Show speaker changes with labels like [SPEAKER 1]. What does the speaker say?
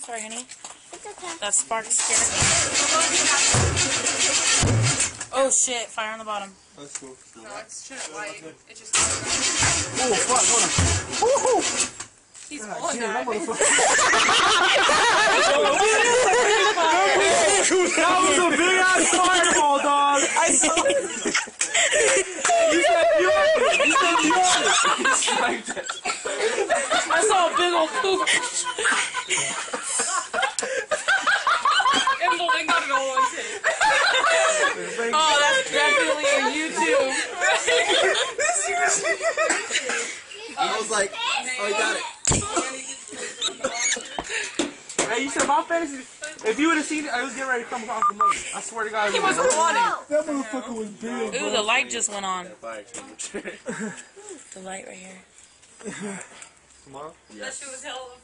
[SPEAKER 1] Sorry, honey.
[SPEAKER 2] It's okay.
[SPEAKER 1] That spark scared me. Oh shit! Fire on the bottom.
[SPEAKER 3] That's cool.
[SPEAKER 4] No, it's just light. It just.
[SPEAKER 3] Oh fuck! Hold on. Woohoo!
[SPEAKER 4] He's
[SPEAKER 3] God,
[SPEAKER 4] pulling
[SPEAKER 3] damn,
[SPEAKER 4] that.
[SPEAKER 3] that was a big ass fireball, dog. I saw it. You said you had it. You said you had it.
[SPEAKER 1] I saw a big old poop.
[SPEAKER 4] And the link got it all on tape.
[SPEAKER 1] Oh, that's definitely a YouTube.
[SPEAKER 3] I was like, oh, you got it. Hey, you said my fantasy. If you would have seen it, I was getting ready to come across the lake. I swear to God.
[SPEAKER 4] He wasn't wanting.
[SPEAKER 3] That motherfucker was big.
[SPEAKER 1] Ooh, the light just went on. The light right here.
[SPEAKER 3] Tomorrow?
[SPEAKER 4] That shit was hell.